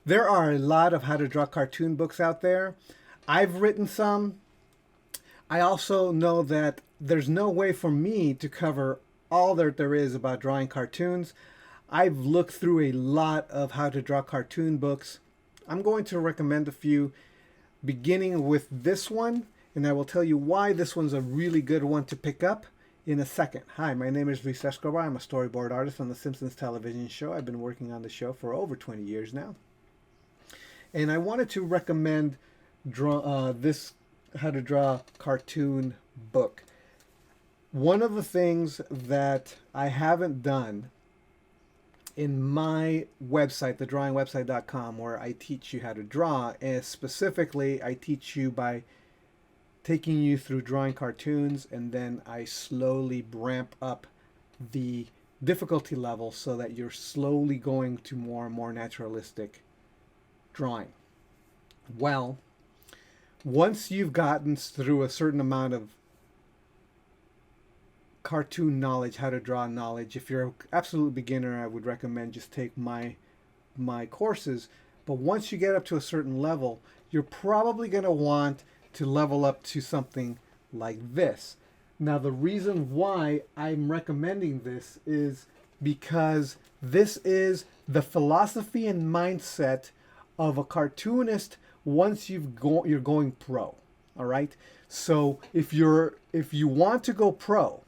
There are a lot of how to draw cartoon books out there. I've written some. I also know that there's no way for me to cover all that there is about drawing cartoons. I've looked through a lot of how to draw cartoon books. I'm going to recommend a few, beginning with this one, and I will tell you why this one's a really good one to pick up in a second. Hi, my name is Luis Escobar. I'm a storyboard artist on the Simpsons television show. I've been working on the show for over 20 years now. And I wanted to recommend this how to draw cartoon book. One of the things that I haven't done in my website, thedrawingwebsite.com, where I teach you how to draw, is specifically I teach you by taking you through drawing cartoons, and then I slowly ramp up the difficulty level so that you're slowly going to more and more naturalistic drawing. Well, once you've gotten through a certain amount of cartoon knowledge, how to draw knowledge, if you're an absolute beginner, I would recommend just take my courses. But once you get up to a certain level, you're probably going to want to level up to something like this. Now, the reason why I'm recommending this is because this is the philosophy and mindset of a cartoonist once you're going pro. All right. So if you want to go pro,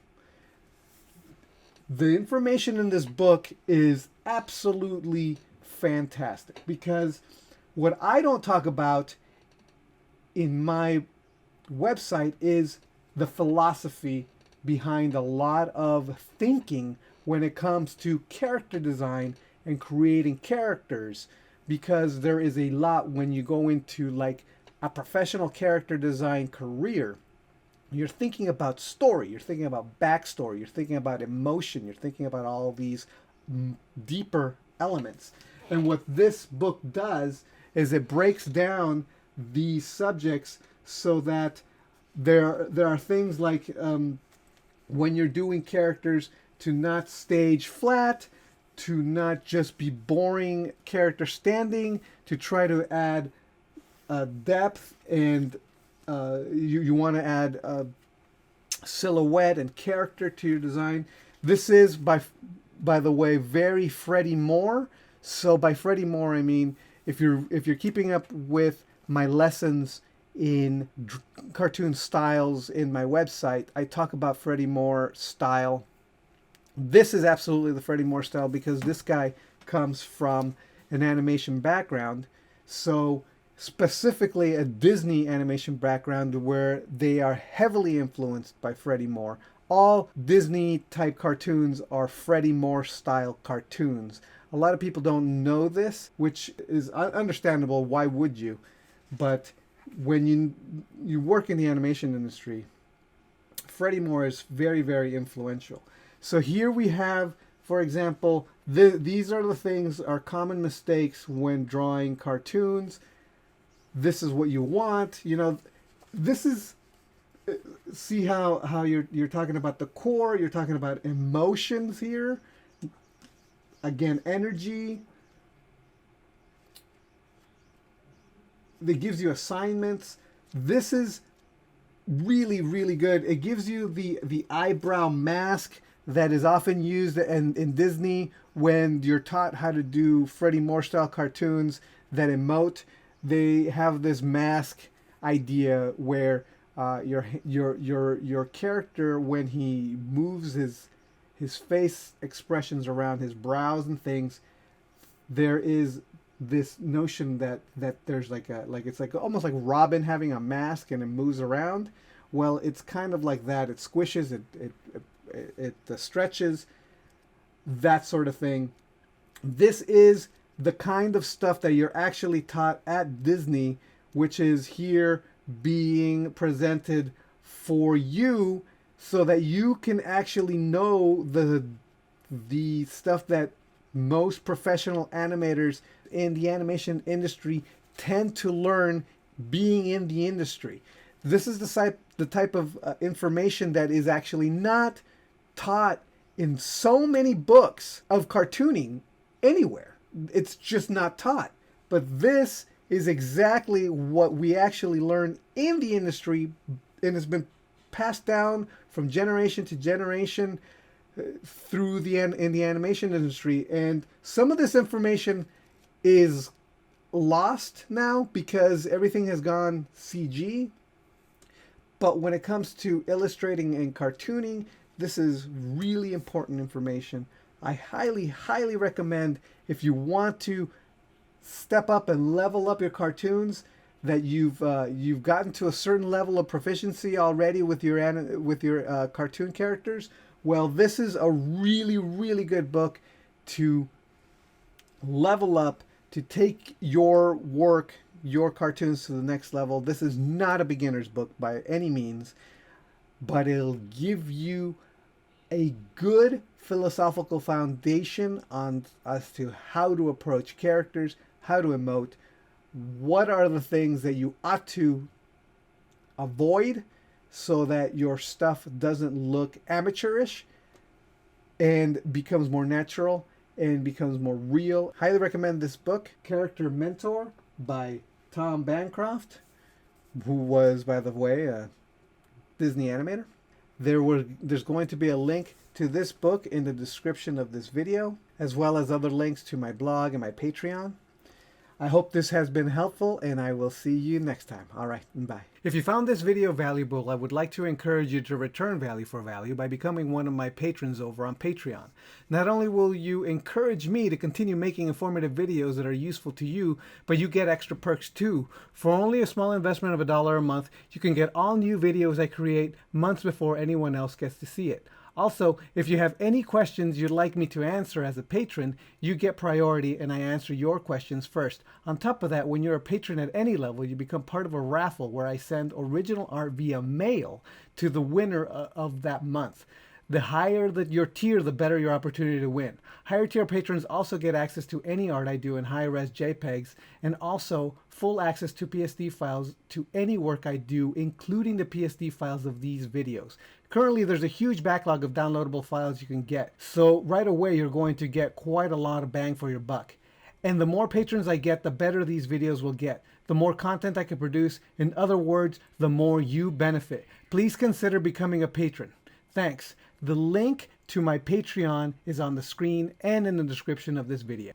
the information in this book is absolutely fantastic, because what I don't talk about in my website is the philosophy behind a lot of thinking when it comes to character design and creating characters, because there is a lot when you go into like a professional character design career. You're thinking about story, you're thinking about backstory, you're thinking about emotion, you're thinking about all these deeper elements. And what this book does is it breaks down these subjects so that there are things like when you're doing characters, to not stage flat, to not just be boring character standing, to try to add depth, and you want to add silhouette and character to your design. This is by the way very Freddie Moore. So by Freddie Moore I mean, if you're keeping up with my lessons in cartoon styles in my website, I talk about Freddie Moore style. This is absolutely the Freddie Moore style because this guy comes from an animation background. So specifically a Disney animation background where they are heavily influenced by Freddie Moore. All Disney type cartoons are Freddie Moore style cartoons. A lot of people don't know this, which is understandable. Why would you? But when you work in the animation industry, Freddie Moore is very, very influential. So here we have, for example, these are the things, are common mistakes when drawing cartoons. This is what you want. You know, this is, see how you're talking about the core, you're talking about emotions here. Again, energy. That gives you assignments. This is really, really good. It gives you the eyebrow mask that is often used in Disney when you're taught how to do Freddie Moore style cartoons that emote. They have this mask idea where your character, when he moves his face expressions around his brows and things, there is this notion that there's it's like almost like Robin having a mask and it moves around. Well, it's kind of like that. It squishes, it stretches, that sort of thing. This is the kind of stuff that you're actually taught at Disney, which is here being presented for you so that you can actually know the stuff that most professional animators in the animation industry tend to learn being in the industry. This is the type of information that is actually not taught in so many books of cartooning anywhere. It's just not taught. But this is exactly what we actually learn in the industry, and has been passed down from generation to generation through in the animation industry. And some of this information is lost now because everything has gone CG. But when it comes to illustrating and cartooning, this is really important information. I highly, highly recommend, if you want to step up and level up your cartoons, that you've gotten to a certain level of proficiency already with your cartoon characters. Well, this is a really, really good book to level up, to take your work, your cartoons to the next level. This is not a beginner's book by any means, but it'll give you a good philosophical foundation on as to how to approach characters, how to emote, what are the things that you ought to avoid so that your stuff doesn't look amateurish and becomes more natural and becomes more real. Highly recommend this book, Character Mentor by Tom Bancroft, who was, by the way, a Disney animator. There's going to be a link to this book in the description of this video, as well as other links to my blog and my Patreon. I hope this has been helpful, and I will see you next time. All right, bye. If you found this video valuable, I would like to encourage you to return value for value by becoming one of my patrons over on Patreon. Not only will you encourage me to continue making informative videos that are useful to you, but you get extra perks too. For only a small investment of $1 a month, you can get all new videos I create months before anyone else gets to see it. Also, if you have any questions you'd like me to answer as a patron, you get priority and I answer your questions first. On top of that, when you're a patron at any level, you become part of a raffle where I send original art via mail to the winner of that month. The higher your tier, the better your opportunity to win. Higher tier patrons also get access to any art I do in high-res JPEGs, and also full access to PSD files to any work I do, including the PSD files of these videos. Currently, there's a huge backlog of downloadable files you can get, so right away you're going to get quite a lot of bang for your buck. And the more patrons I get, the better these videos will get. The more content I can produce. In other words, the more you benefit. Please consider becoming a patron. Thanks. The link to my Patreon is on the screen and in the description of this video.